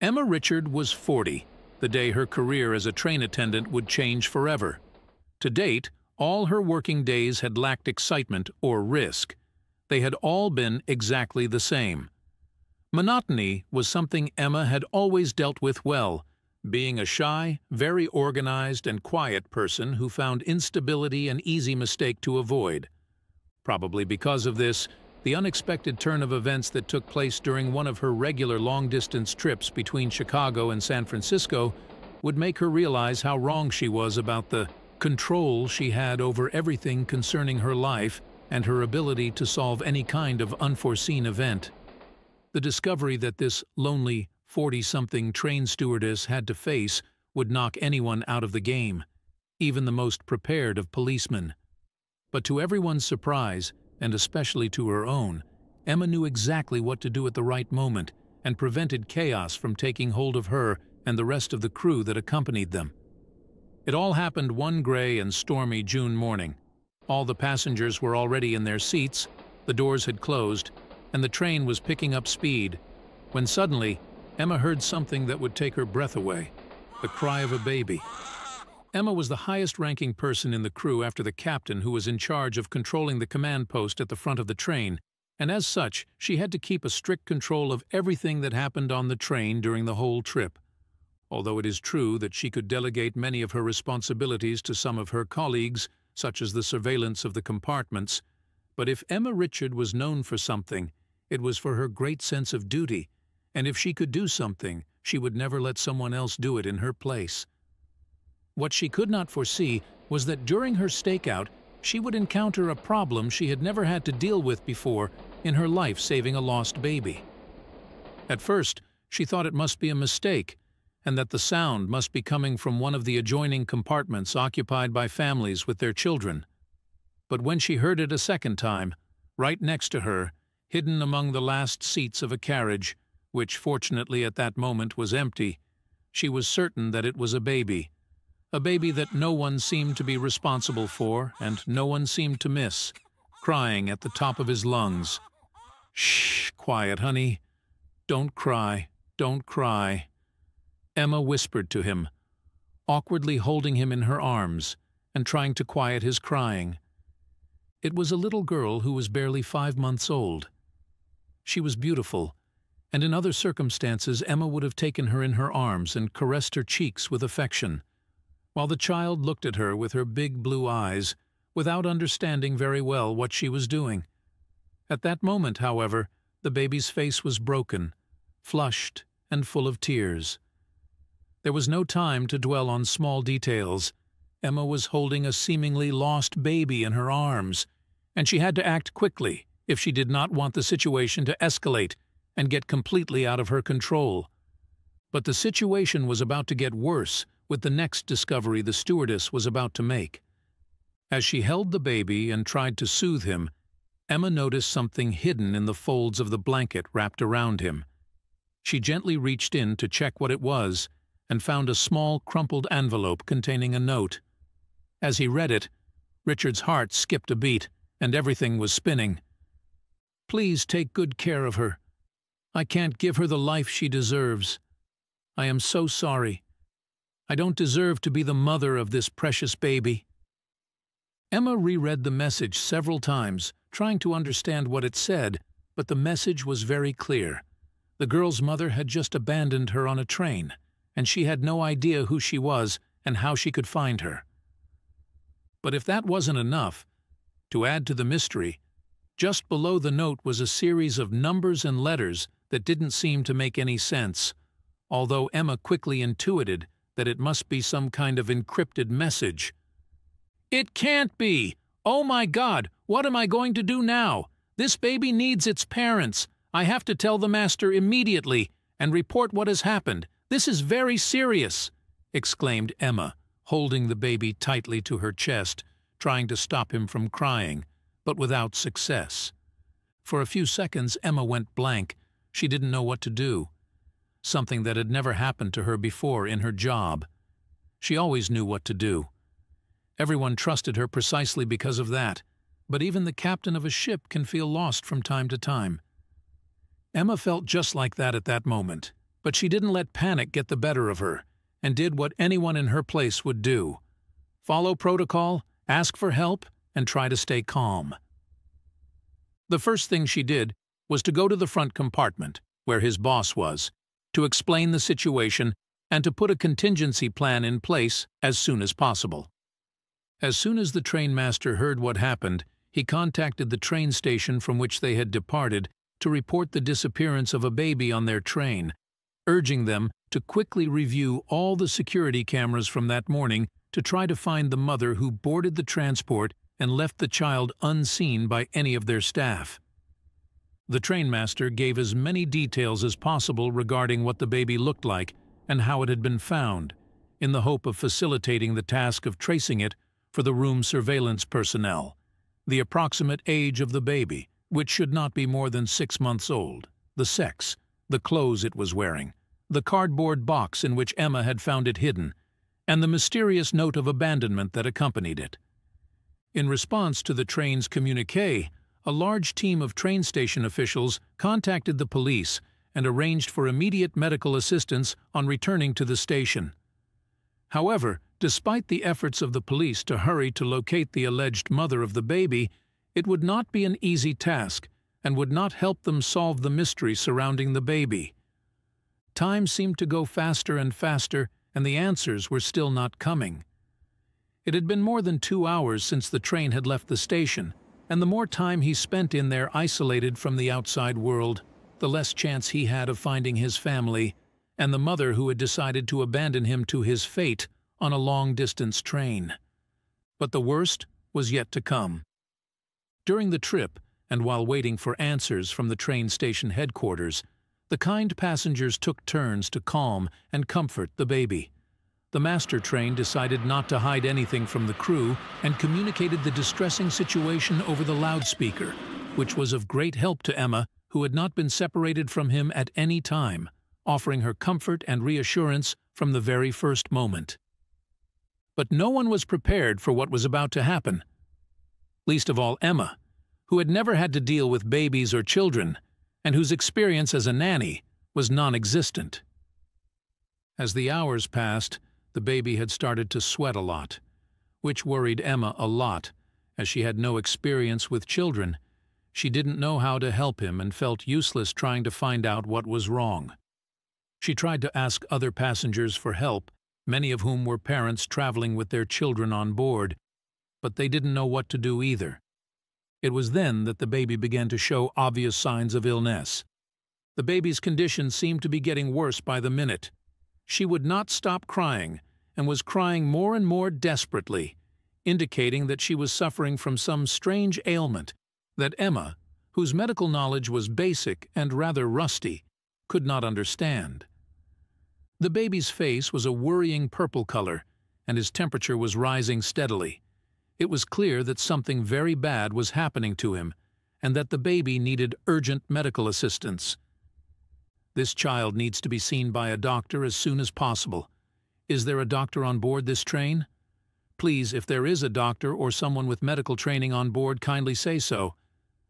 Emma Richard was 40, the day her career as a train attendant would change forever. To date, all her working days had lacked excitement or risk. They had all been exactly the same. Monotony was something Emma had always dealt with well, being a shy, very organized and quiet person who found instability an easy mistake to avoid. Probably because of this, the unexpected turn of events that took place during one of her regular long-distance trips between Chicago and San Francisco would make her realize how wrong she was about the control she had over everything concerning her life and her ability to solve any kind of unforeseen event. The discovery that this lonely 40-something train stewardess had to face would knock anyone out of the game, even the most prepared of policemen. But to everyone's surprise, and especially to her own, Emma knew exactly what to do at the right moment and prevented chaos from taking hold of her and the rest of the crew that accompanied them. It all happened one gray and stormy June morning. All the passengers were already in their seats, the doors had closed, and the train was picking up speed, when suddenly Emma heard something that would take her breath away: the cry of a baby. Emma was the highest-ranking person in the crew after the captain, who was in charge of controlling the command post at the front of the train, and as such, she had to keep a strict control of everything that happened on the train during the whole trip. Although it is true that she could delegate many of her responsibilities to some of her colleagues, such as the surveillance of the compartments, but if Emma Richard was known for something, it was for her great sense of duty, and if she could do something, she would never let someone else do it in her place. What she could not foresee was that during her stakeout, she would encounter a problem she had never had to deal with before in her life, saving a lost baby. At first, she thought it must be a mistake, and that the sound must be coming from one of the adjoining compartments occupied by families with their children. But when she heard it a second time, right next to her, hidden among the last seats of a carriage, which fortunately at that moment was empty, she was certain that it was a baby that no one seemed to be responsible for and no one seemed to miss, crying at the top of his lungs. "Shh, quiet, honey. Don't cry, don't cry," Emma whispered to him, awkwardly holding him in her arms and trying to quiet his crying. It was a little girl who was barely 5 months old. She was beautiful, and in other circumstances Emma would have taken her in her arms and caressed her cheeks with affection, while the child looked at her with her big blue eyes, without understanding very well what she was doing. At that moment, however, the baby's face was broken, flushed, and full of tears. There was no time to dwell on small details. Emma was holding a seemingly lost baby in her arms, and she had to act quickly if she did not want the situation to escalate and get completely out of her control. But the situation was about to get worse with the next discovery the stewardess was about to make. As she held the baby and tried to soothe him, Emma noticed something hidden in the folds of the blanket wrapped around him. She gently reached in to check what it was and found a small crumpled envelope containing a note. As he read it, Richard's heart skipped a beat and everything was spinning. "Please take good care of her. I can't give her the life she deserves. I am so sorry. I don't deserve to be the mother of this precious baby." Emma reread the message several times, trying to understand what it said, but the message was very clear. The girl's mother had just abandoned her on a train, and she had no idea who she was and how she could find her. But if that wasn't enough, to add to the mystery, just below the note was a series of numbers and letters that didn't seem to make any sense, although Emma quickly intuited that it must be some kind of encrypted message. "It can't be! Oh my God, what am I going to do now? This baby needs its parents. I have to tell the master immediately and report what has happened. This is very serious," exclaimed Emma, holding the baby tightly to her chest, trying to stop him from crying, but without success. For a few seconds Emma went blank. She didn't know what to do. Something that had never happened to her before in her job. She always knew what to do. Everyone trusted her precisely because of that, but even the captain of a ship can feel lost from time to time. Emma felt just like that at that moment, But she didn't let panic get the better of her, and did what anyone in her place would do: follow protocol, ask for help, and try to stay calm. The first thing she did was to go to the front compartment, where his boss was, to explain the situation and to put a contingency plan in place as soon as possible. As soon as the train master heard what happened, he contacted the train station from which they had departed to report the disappearance of a baby on their train, urging them to quickly review all the security cameras from that morning to try to find the mother who boarded the transport and left the child unseen by any of their staff. The trainmaster gave as many details as possible regarding what the baby looked like and how it had been found, in the hope of facilitating the task of tracing it for the room surveillance personnel, the approximate age of the baby, which should not be more than 6 months old, the sex, the clothes it was wearing, the cardboard box in which Emma had found it hidden, and the mysterious note of abandonment that accompanied it. In response to the train's communiqué, a large team of train station officials contacted the police and arranged for immediate medical assistance on returning to the station. However, despite the efforts of the police to hurry to locate the alleged mother of the baby, it would not be an easy task and would not help them solve the mystery surrounding the baby. Time seemed to go faster and faster, and the answers were still not coming. It had been more than 2 hours since the train had left the station, and the more time he spent in there isolated from the outside world, the less chance he had of finding his family and the mother who had decided to abandon him to his fate on a long-distance train. But the worst was yet to come. During the trip, and while waiting for answers from the train station headquarters, the kind passengers took turns to calm and comfort the baby. The master train decided not to hide anything from the crew and communicated the distressing situation over the loudspeaker, which was of great help to Emma, who had not been separated from him at any time, offering her comfort and reassurance from the very first moment. But no one was prepared for what was about to happen. Least of all Emma, who had never had to deal with babies or children, and whose experience as a nanny was non-existent. As the hours passed, the baby had started to sweat a lot, which worried Emma a lot, as she had no experience with children. She didn't know how to help him and felt useless trying to find out what was wrong. She tried to ask other passengers for help, many of whom were parents traveling with their children on board, but they didn't know what to do either. It was then that the baby began to show obvious signs of illness. The baby's condition seemed to be getting worse by the minute. She would not stop crying, and was crying more and more desperately, indicating that she was suffering from some strange ailment that Emma, whose medical knowledge was basic and rather rusty, could not understand. The baby's face was a worrying purple color, and his temperature was rising steadily. It was clear that something very bad was happening to him, and that the baby needed urgent medical assistance. This child needs to be seen by a doctor as soon as possible. Is there a doctor on board this train? Please, if there is a doctor or someone with medical training on board, kindly say so.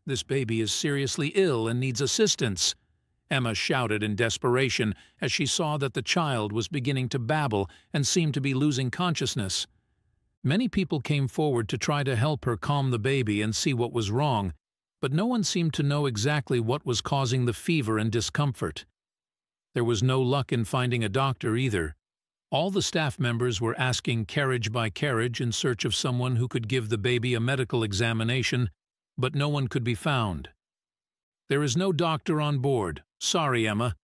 This baby is seriously ill and needs assistance, Emma shouted in desperation as she saw that the child was beginning to babble and seemed to be losing consciousness. Many people came forward to try to help her calm the baby and see what was wrong, but no one seemed to know exactly what was causing the fever and discomfort. There was no luck in finding a doctor either. All the staff members were asking carriage by carriage in search of someone who could give the baby a medical examination, but no one could be found. There is no doctor on board. Sorry, Emma.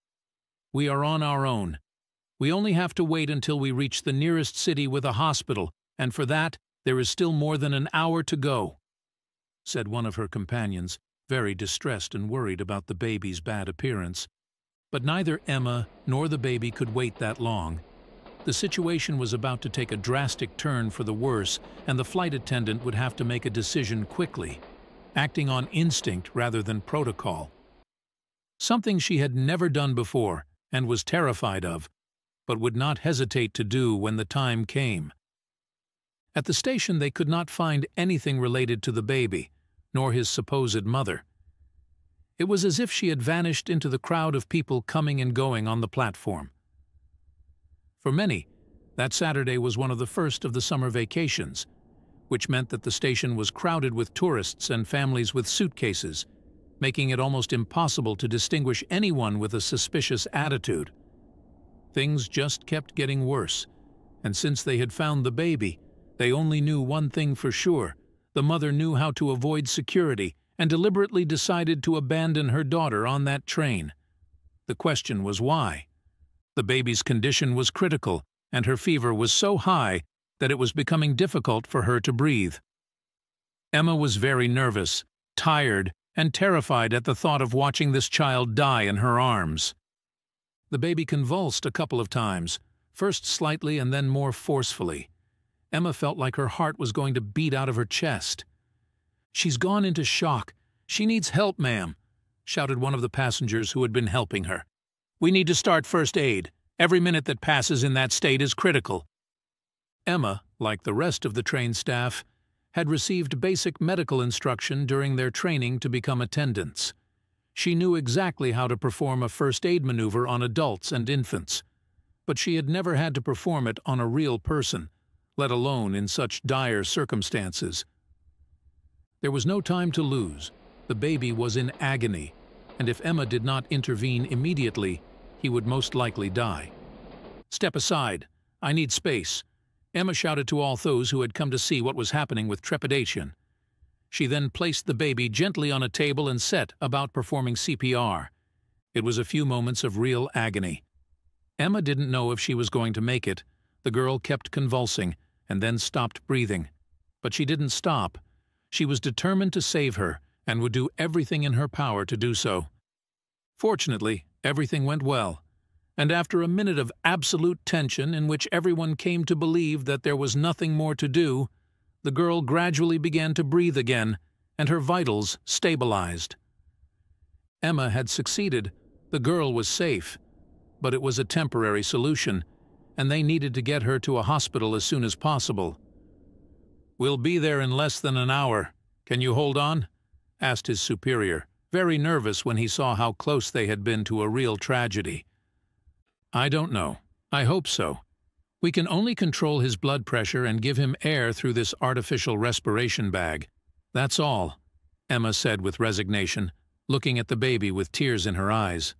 We are on our own. We only have to wait until we reach the nearest city with a hospital, and for that, there is still more than an hour to go, said one of her companions, very distressed and worried about the baby's bad appearance. But neither Emma nor the baby could wait that long. The situation was about to take a drastic turn for the worse, and the flight attendant would have to make a decision quickly, acting on instinct rather than protocol. Something she had never done before and was terrified of, but would not hesitate to do when the time came. At the station they could not find anything related to the baby, nor his supposed mother. It was as if she had vanished into the crowd of people coming and going on the platform. For many, that Saturday was one of the first of the summer vacations, which meant that the station was crowded with tourists and families with suitcases, making it almost impossible to distinguish anyone with a suspicious attitude. Things just kept getting worse, and since they had found the baby, they only knew one thing for sure. The mother knew how to avoid security and deliberately decided to abandon her daughter on that train. The question was why. The baby's condition was critical, and her fever was so high that it was becoming difficult for her to breathe. Emma was very nervous, tired, and terrified at the thought of watching this child die in her arms. The baby convulsed a couple of times, first slightly and then more forcefully. Emma felt like her heart was going to beat out of her chest. "She's gone into shock. She needs help, ma'am," shouted one of the passengers who had been helping her. "We need to start first aid. Every minute that passes in that state is critical." Emma, like the rest of the train staff, had received basic medical instruction during their training to become attendants. She knew exactly how to perform a first aid maneuver on adults and infants, but she had never had to perform it on a real person, let alone in such dire circumstances. There was no time to lose. The baby was in agony, and if Emma did not intervene immediately, he would most likely die. "Step aside. I need space," Emma shouted to all those who had come to see what was happening with trepidation. She then placed the baby gently on a table and set about performing CPR. It was a few moments of real agony. Emma didn't know if she was going to make it. The girl kept convulsing and then stopped breathing. But she didn't stop. She was determined to save her and would do everything in her power to do so. Fortunately, everything went well, and after a minute of absolute tension in which everyone came to believe that there was nothing more to do, the girl gradually began to breathe again, and her vitals stabilized. Emma had succeeded. The girl was safe, but it was a temporary solution, and they needed to get her to a hospital as soon as possible. "We'll be there in less than an hour. Can you hold on?" asked his superior, very nervous when he saw how close they had been to a real tragedy. "I don't know. I hope so. We can only control his blood pressure and give him air through this artificial respiration bag. That's all," Emma said with resignation, looking at the baby with tears in her eyes.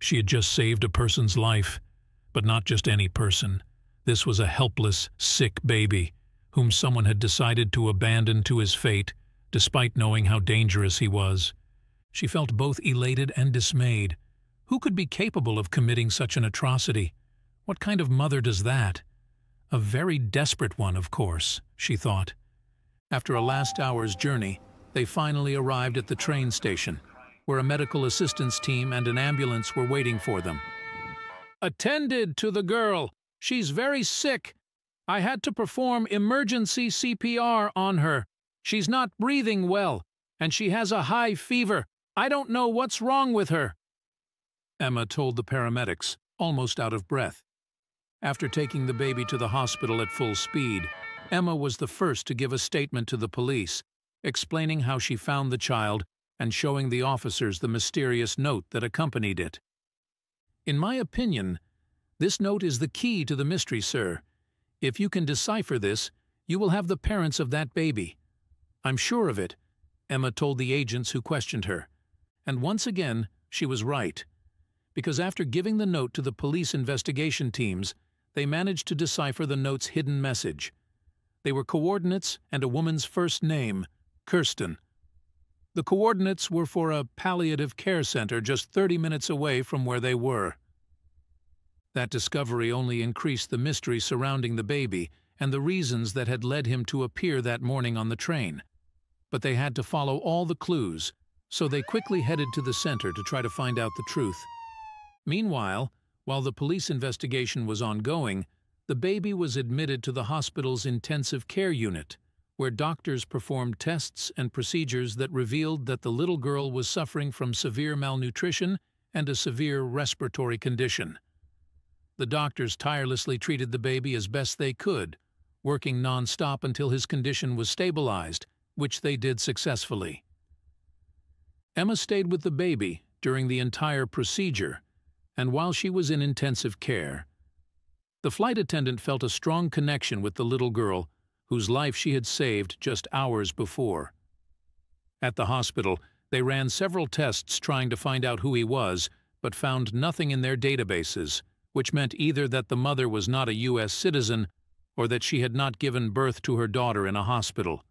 She had just saved a person's life, but not just any person. This was a helpless, sick baby, whom someone had decided to abandon to his fate, despite knowing how dangerous he was. She felt both elated and dismayed. Who could be capable of committing such an atrocity? What kind of mother does that? A very desperate one, of course, she thought. After a last hour's journey, they finally arrived at the train station, where a medical assistance team and an ambulance were waiting for them. "Attended to the girl. She's very sick. I had to perform emergency CPR on her. She's not breathing well, and she has a high fever. I don't know what's wrong with her," Emma told the paramedics, almost out of breath. After taking the baby to the hospital at full speed, Emma was the first to give a statement to the police, explaining how she found the child and showing the officers the mysterious note that accompanied it. "In my opinion, this note is the key to the mystery, sir. If you can decipher this, you will have the parents of that baby. I'm sure of it," Emma told the agents who questioned her. And once again, she was right. Because after giving the note to the police investigation teams, they managed to decipher the note's hidden message. They were coordinates and a woman's first name, Kirsten. The coordinates were for a palliative care center just 30 minutes away from where they were. That discovery only increased the mystery surrounding the baby and the reasons that had led him to appear that morning on the train. But they had to follow all the clues, so they quickly headed to the center to try to find out the truth. Meanwhile, while the police investigation was ongoing, the baby was admitted to the hospital's intensive care unit, where doctors performed tests and procedures that revealed that the little girl was suffering from severe malnutrition and a severe respiratory condition. The doctors tirelessly treated the baby as best they could, working non-stop until his condition was stabilized, which they did successfully. Emma stayed with the baby during the entire procedure, and while she was in intensive care, the flight attendant felt a strong connection with the little girl whose life she had saved just hours before. At the hospital, they ran several tests trying to find out who he was, but found nothing in their databases, which meant either that the mother was not a U.S. citizen or that she had not given birth to her daughter in a hospital.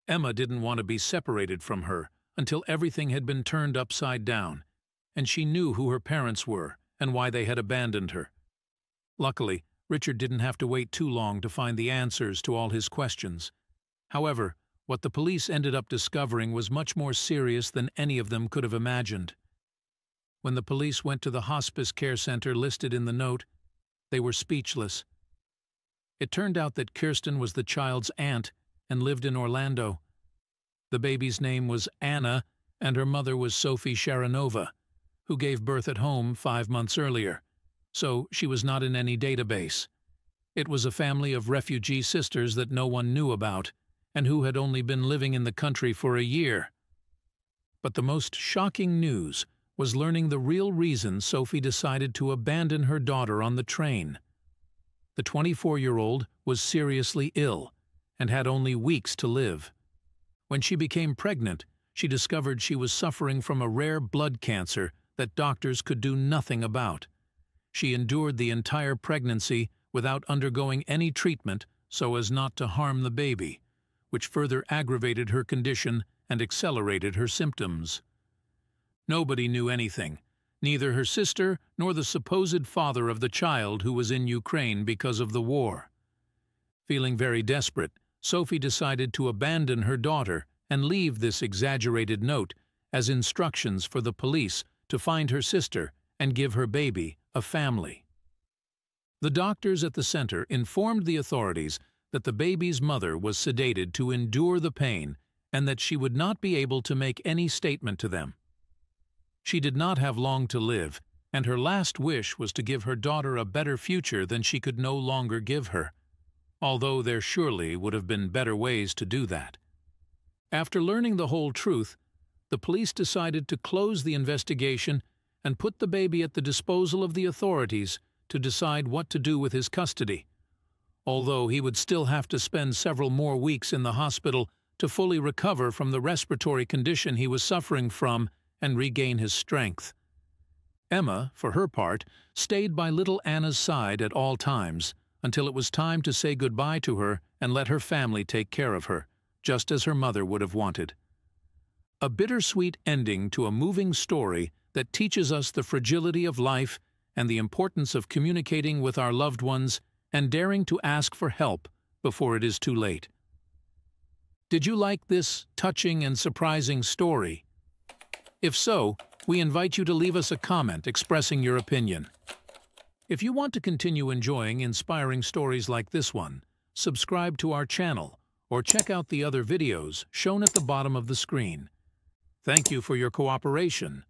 Emma didn't want to be separated from her until everything had been turned upside down, and she knew who her parents were and why they had abandoned her. Luckily, Richard didn't have to wait too long to find the answers to all his questions. However, what the police ended up discovering was much more serious than any of them could have imagined. When the police went to the hospice care center listed in the note, they were speechless. It turned out that Kirsten was the child's aunt and lived in Orlando. The baby's name was Anna, and her mother was Sophie Sharonova, who gave birth at home 5 months earlier, so she was not in any database. It was a family of refugee sisters that no one knew about, and who had only been living in the country for a year. But the most shocking news was learning the real reason Sophie decided to abandon her daughter on the train. The 24-year-old was seriously ill and had only weeks to live. When she became pregnant, she discovered she was suffering from a rare blood cancer that doctors could do nothing about. She endured the entire pregnancy without undergoing any treatment so as not to harm the baby, which further aggravated her condition and accelerated her symptoms. Nobody knew anything, neither her sister nor the supposed father of the child who was in Ukraine because of the war. Feeling very desperate, Sophie decided to abandon her daughter and leave this exaggerated note as instructions for the police to find her sister and give her baby a family. The doctors at the center informed the authorities that the baby's mother was sedated to endure the pain and that she would not be able to make any statement to them. She did not have long to live, and her last wish was to give her daughter a better future than she could no longer give her, although there surely would have been better ways to do that. After learning the whole truth, the police decided to close the investigation and put the baby at the disposal of the authorities to decide what to do with his custody, although he would still have to spend several more weeks in the hospital to fully recover from the respiratory condition he was suffering from and regain his strength. Emma, for her part, stayed by little Anna's side at all times until it was time to say goodbye to her and let her family take care of her, just as her mother would have wanted. A bittersweet ending to a moving story that teaches us the fragility of life and the importance of communicating with our loved ones and daring to ask for help before it is too late. Did you like this touching and surprising story? If so, we invite you to leave us a comment expressing your opinion. If you want to continue enjoying inspiring stories like this one, subscribe to our channel or check out the other videos shown at the bottom of the screen. Thank you for your cooperation,